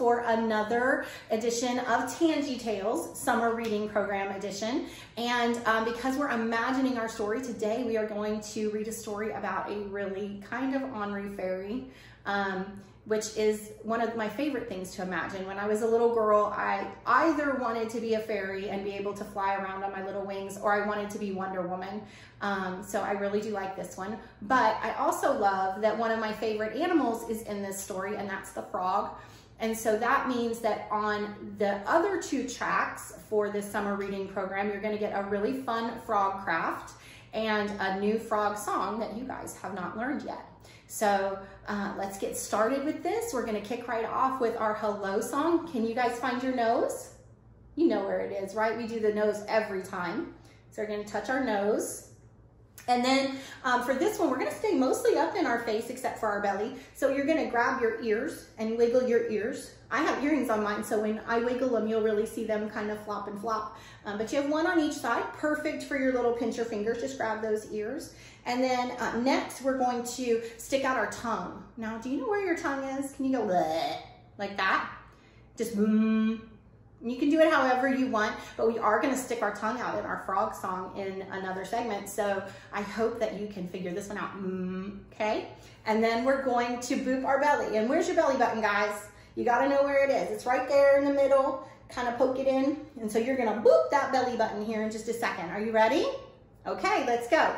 for another edition of Tangy Tales, Summer Reading Program Edition. And because we're imagining our story today, we are going to read a story about a really kind of ornery fairy, which is one of my favorite things to imagine. When I was a little girl, I either wanted to be a fairy and be able to fly around on my little wings, or I wanted to be Wonder Woman. So I really do like this one. But I also love that one of my favorite animals is in this story, and that's the frog. And so that means that on the other 2 tracks for this summer reading program, you're gonna get a really fun frog craft and a new frog song that you guys have not learned yet. So let's get started with this. We're gonna kick right off with our hello song. Can you guys find your nose? You know where it is, right? We do the nose every time. So we're gonna touch our nose. And then for this one, we're gonna stay mostly up in our face except for our belly. So you're gonna grab your ears and wiggle your ears. I have earrings on mine, so when I wiggle them, you'll really see them kind of flop and flop. But you have one on each side, perfect for your little pincher fingers. Just grab those ears. And then next, we're going to stick out our tongue. Now, do you know where your tongue is? Can you go bleh, like that? Just boom. You can do it however you want, but we are gonna stick our tongue out in our frog song in another segment. So I hope that you can figure this one out, okay? And then we're going to boop our belly. And where's your belly button, guys? You gotta know where it is. It's right there in the middle, kind of poke it in. And so you're gonna boop that belly button here in just a second. Are you ready? Okay, let's go.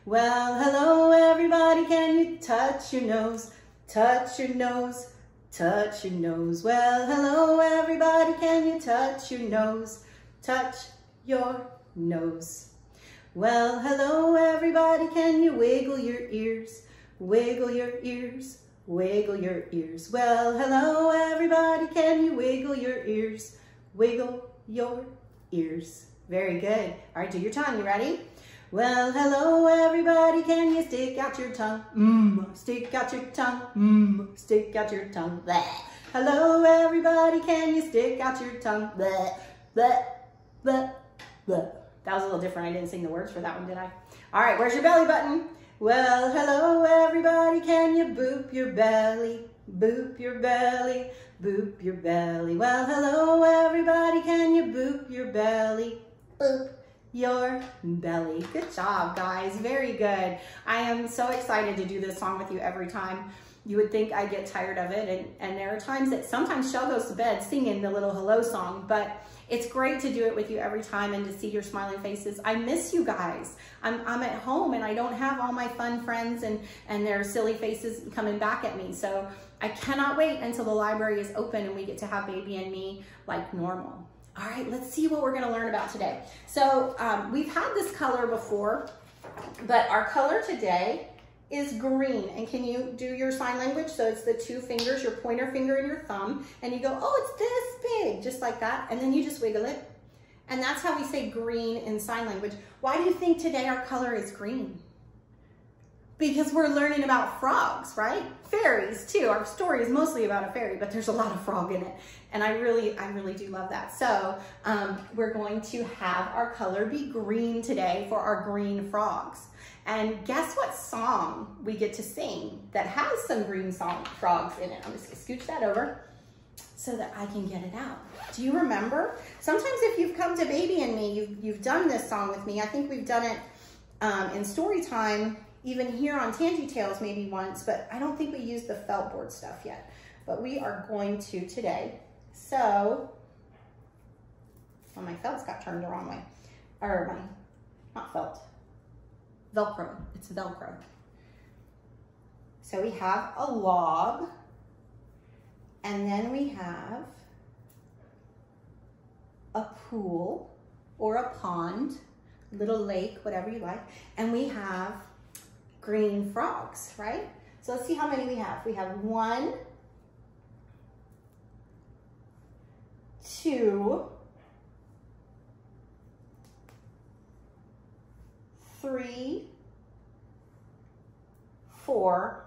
Well, hello everybody, can you touch your nose? Touch your nose. Touch your nose. Well, hello everybody, can you touch your nose? Touch your nose. Well, hello everybody, can you wiggle your ears? Wiggle your ears, wiggle your ears. Well, hello everybody, can you wiggle your ears? Wiggle your ears. Very good. All right, do your tongue. You ready? Well, hello everybody, can you stick out your tongue? Stick out your tongue. Stick out your tongue. Bleh. Hello everybody, can you stick out your tongue? Bleh, bleh, bleh, bleh. That was a little different. I didn't sing the words for that one, did I? All right, where's your belly button? Well, hello everybody, can you boop your belly? Boop your belly, boop your belly. Well, hello everybody, can you boop your belly? Boop your belly. Good job, guys. Very good. I am so excited to do this song with you every time. You would think I get tired of it, and there are times that sometimes Shell goes to bed singing the little hello song, but it's great to do it with you every time and to see your smiling faces. I miss you guys. I'm at home and I don't have all my fun friends and their silly faces coming back at me. So I cannot wait until the library is open and we get to have Baby and Me like normal. All right, let's see what we're gonna learn about today. So we've had this color before, but our color today is green. And can you do your sign language? So it's the 2 fingers, your pointer finger and your thumb, and you go, oh, it's this big, just like that. And then you just wiggle it. And that's how we say green in sign language. Why do you think today our color is green? Because we're learning about frogs, right? Fairies too. Our story is mostly about a fairy, but there's a lot of frog in it. And I really do love that. So we're going to have our color be green today for our green frogs. And guess what song we get to sing that has some green frogs in it? I'm just gonna scooch that over so that I can get it out. Do you remember? Sometimes if you've come to Baby and Me, you've done this song with me. I think we've done it in story time, even here on Tangy Tales maybe once, but I don't think we used the felt board stuff yet. But we are going to today. So, well, my felt's got turned the wrong way. Or my, not felt, Velcro. It's Velcro. So we have a log, and then we have a pool or a pond, little lake, whatever you like, and we have green frogs, right? So let's see how many we have. We have 1, 2, 3, 4,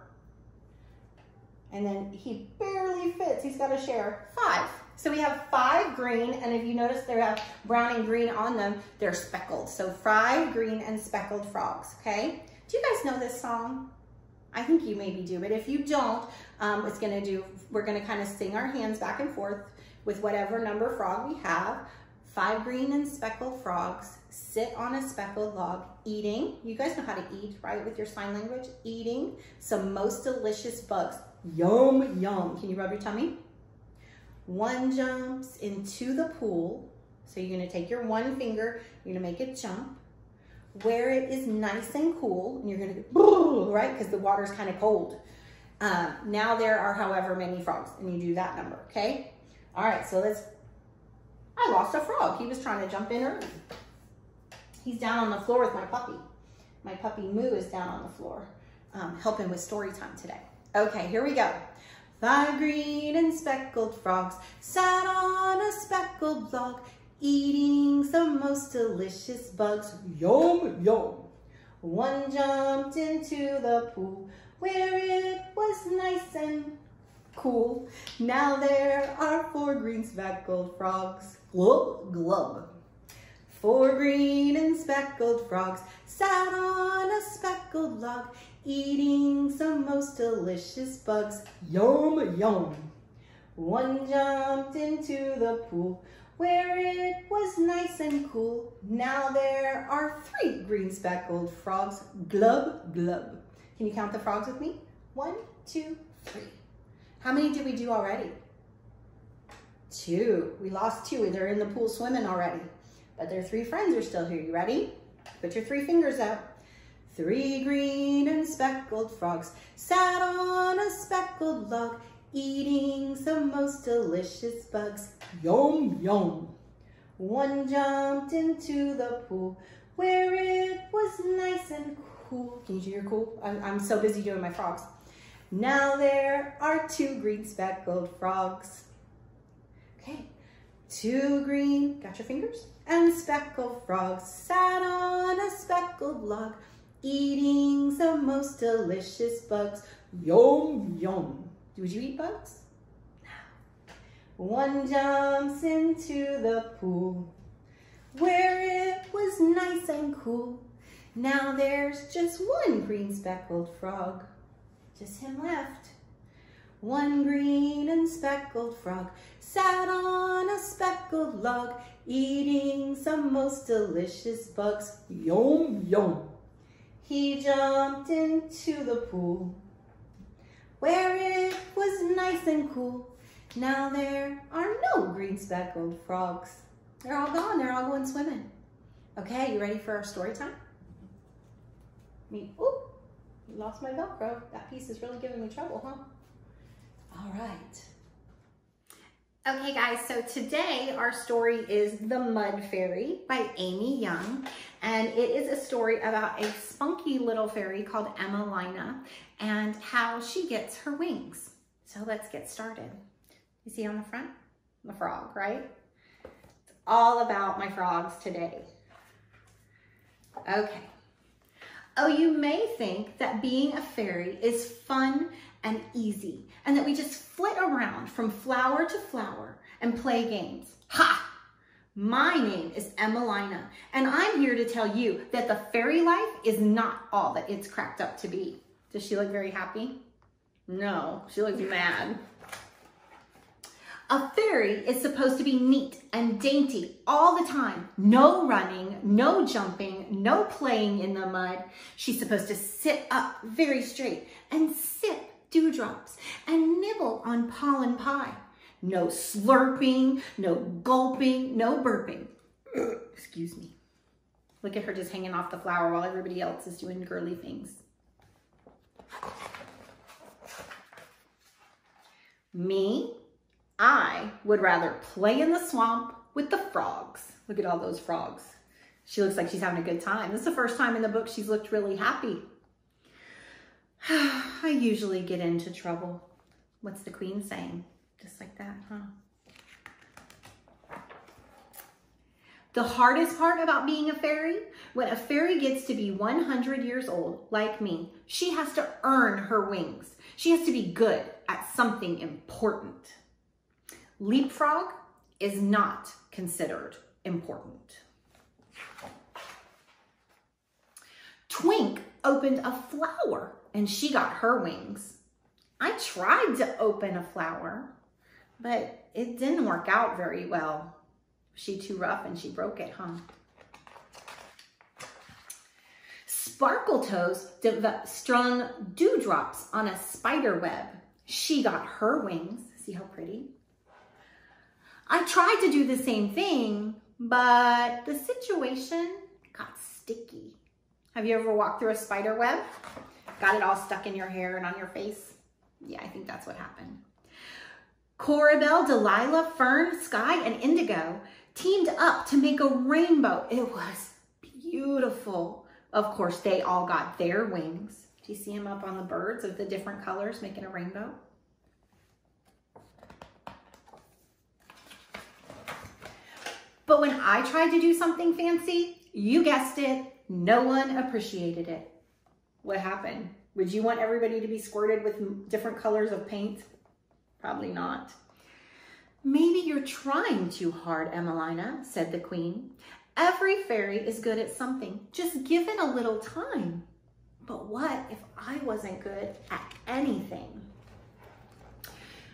and then he barely fits. He's got to share 5. So we have 5 green, and if you notice they have brown and green on them, they're speckled. So 5 green and speckled frogs, okay? Do you guys know this song? I think you maybe do, but if you don't, we're gonna kind of sing our hands back and forth with whatever number frog we have. 5 green and speckled frogs sit on a speckled log eating. You guys know how to eat, right? With your sign language, eating some most delicious bugs. Yum, yum. Can you rub your tummy? One jumps into the pool. So you're gonna take your one finger, you're gonna make it jump. Where it is nice and cool, and you're gonna go, right? Because the water's kind of cold. Now there are however many frogs, and you do that number, okay? All right, so I lost a frog. He was trying to jump in early. He's down on the floor with my puppy. My puppy Moo is down on the floor, helping with story time today. Okay, here we go. 5 green and speckled frogs sat on a speckled log, eating some most delicious bugs. Yum, yum. One jumped into the pool where it was nice and cool. Now there are 4 green speckled frogs. Glub, glub. 4 green and speckled frogs sat on a speckled log, eating some most delicious bugs. Yum, yum. One jumped into the pool where it was nice and cool. Now there are 3 green speckled frogs. Glub, glub. Can you count the frogs with me? 1, 2, 3. How many did we do already? 2. We lost 2. They're in the pool swimming already. But their 3 friends are still here. You ready? Put your 3 fingers out. 3 green and speckled frogs sat on a speckled log, eating some most delicious bugs. Yum, yum. One jumped into the pool where it was nice and cool. Can you do your cool? I'm so busy doing my frogs. Now there are 2 green speckled frogs. Okay, 2 green, got your fingers? And speckled frogs sat on a speckled log, eating some most delicious bugs. Yum, yum. Would you eat bugs? No. One jumps into the pool where it was nice and cool. Now there's just 1 green speckled frog. Just him left. 1 green and speckled frog sat on a speckled log, eating some most delicious bugs. Yum, yum. He jumped into the pool where it was nice and cool. Now there are no green speckled frogs. They're all gone. They're all going swimming. Okay, you ready for our story time? Ooh, lost my Velcro. That piece is really giving me trouble, huh? All right. Okay, guys, so today our story is The Mud Fairy by Amy Young, and it is a story about a spunky little fairy called Emelina and how she gets her wings. So let's get started. You see on the front? The frog, right? It's all about my frogs today. Okay. Oh, you may think that being a fairy is fun and easy, and that we just flit around from flower to flower and play games. Ha! My name is Emelina, and I'm here to tell you that the fairy life is not all that it's cracked up to be. Does she look very happy? No, she looks mad. A fairy is supposed to be neat and dainty all the time. No running, no jumping, no playing in the mud. She's supposed to sit up very straight and sip dewdrops and nibble on pollen pie. No slurping, no gulping, no burping. Excuse me. Look at her just hanging off the flower while everybody else is doing girly things. Me? I would rather play in the swamp with the frogs. Look at all those frogs. She looks like she's having a good time. This is the first time in the book she's looked really happy. I usually get into trouble. What's the queen saying? Just like that, huh? The hardest part about being a fairy, when a fairy gets to be 100 years old, like me, she has to earn her wings. She has to be good at something important. Leapfrog is not considered important. Twink opened a flower and she got her wings. I tried to open a flower, but it didn't work out very well. She too rough and she broke it, huh? Sparkle Toes strung dewdrops on a spider web. She got her wings. See how pretty? I tried to do the same thing, but the situation got sticky. Have you ever walked through a spider web? Got it all stuck in your hair and on your face? Yeah, I think that's what happened. Corabelle, Delilah, Fern, Sky, and Indigo teamed up to make a rainbow. It was beautiful. Of course, they all got their wings. Do you see them up on the birds of the different colors making a rainbow? But when I tried to do something fancy, you guessed it, no one appreciated it. What happened? Would you want everybody to be squirted with different colors of paint? Probably not. Maybe you're trying too hard, Emelina, said the queen. Every fairy is good at something. Just give it a little time. But what if I wasn't good at anything?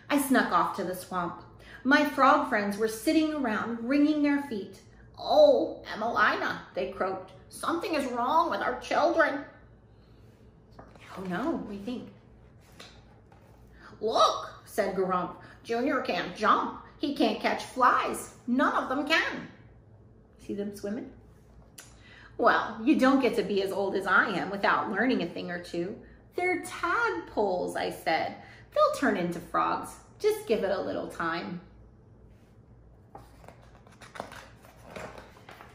I snuck off to the swamp. My frog friends were sitting around, wringing their feet. Oh, Emelina, they croaked. Something is wrong with our children. Oh no, we think. Look, said Garump. Junior can't jump. He can't catch flies. None of them can. See them swimming? Well, you don't get to be as old as I am without learning a thing or two. They're tadpoles, I said. They'll turn into frogs. Just give it a little time.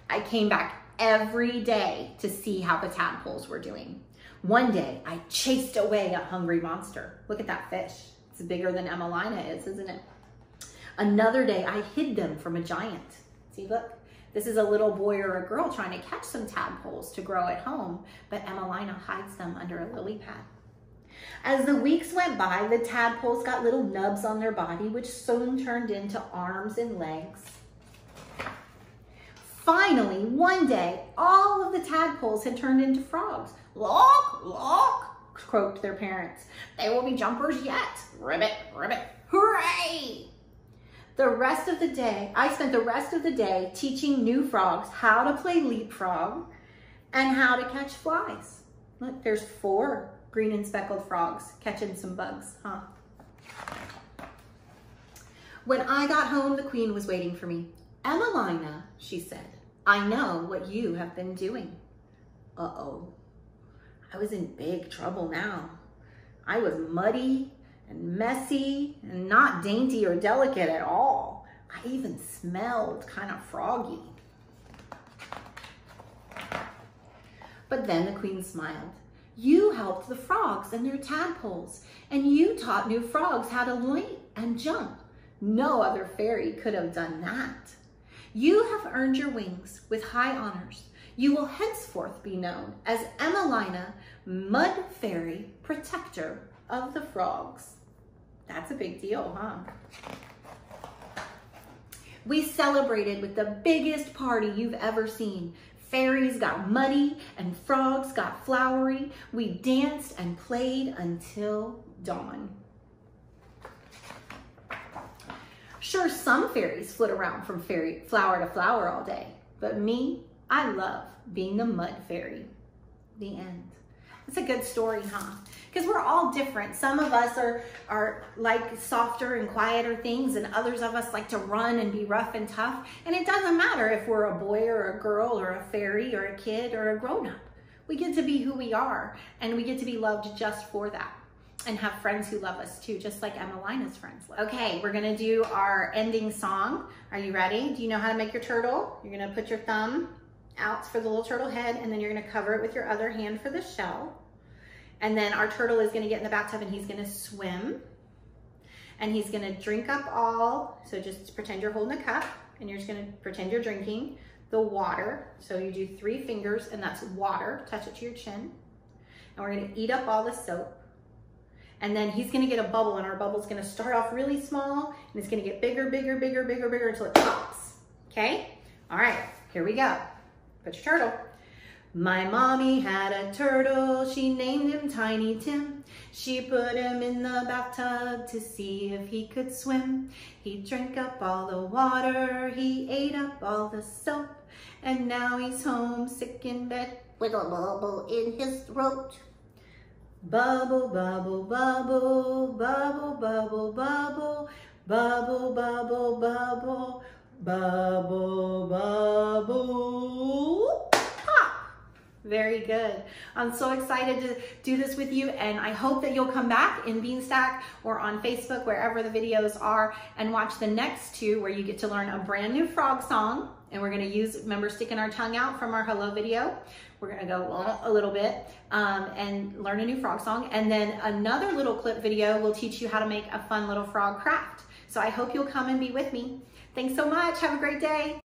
I came back every day to see how the tadpoles were doing. One day, I chased away a hungry monster. Look at that fish. It's bigger than Emelina is, isn't it? Another day, I hid them from a giant. See, look. This is a little boy or a girl trying to catch some tadpoles to grow at home, but Emelina hides them under a lily pad. As the weeks went by, the tadpoles got little nubs on their body, which soon turned into arms and legs. Finally, one day, all of the tadpoles had turned into frogs. Look, look, croaked their parents. They will be jumpers yet. Ribbit, ribbit, hooray! I spent the rest of the day teaching new frogs how to play leapfrog and how to catch flies. Look, there's 4 green and speckled frogs catching some bugs, huh? When I got home, the queen was waiting for me. Emelina, she said, I know what you have been doing. Uh-oh, I was in big trouble now. I was muddy and messy and not dainty or delicate at all. I even smelled kind of froggy. But then the queen smiled. You helped the frogs and their tadpoles, and you taught new frogs how to leap and jump. No other fairy could have done that. You have earned your wings with high honors. You will henceforth be known as Emelina, Mud Fairy, Protector of the Frogs. That's a big deal, huh? We celebrated with the biggest party you've ever seen. Fairies got muddy and frogs got flowery. We danced and played until dawn. Sure, some fairies flit around from flower to flower all day, but me, I love being the mud fairy. The end. It's a good story, huh? Because we're all different. Some of us are like softer and quieter things, and others of us like to run and be rough and tough. And it doesn't matter if we're a boy or a girl or a fairy or a kid or a grown-up. We get to be who we are, and we get to be loved just for that. And have friends who love us too, just like Emelina's friends love. Okay, we're gonna do our ending song. Are you ready? Do you know how to make your turtle? You're gonna put your thumb out for the little turtle head, and then you're gonna cover it with your other hand for the shell. And then our turtle is gonna get in the bathtub and he's gonna swim. And he's gonna drink up all, so just pretend you're holding a cup and you're just gonna pretend you're drinking the water. So you do 3 fingers and that's water, touch it to your chin. And we're gonna eat up all the soap. And then he's gonna get a bubble, and our bubble's gonna start off really small and it's gonna get bigger, bigger, bigger, bigger, bigger until it pops, okay? All right, here we go. Put your turtle. My mommy had a turtle, she named him Tiny Tim. She put him in the bathtub to see if he could swim. He drank up all the water, he ate up all the soap, and now he's home sick in bed with a bubble in his throat. Bubble, bubble, bubble, bubble, bubble, bubble, bubble, bubble, bubble, bubble, bubble, pop. Very good. I'm so excited to do this with you, and I hope that you'll come back in Beanstack or on Facebook, wherever the videos are, and watch the next two where you get to learn a brand new frog song. And we're gonna use, remember, sticking our tongue out from our hello video. We're gonna go a little bit and learn a new frog song. And then another little clip video will teach you how to make a fun little frog craft. So I hope you'll come and be with me. Thanks so much, have a great day.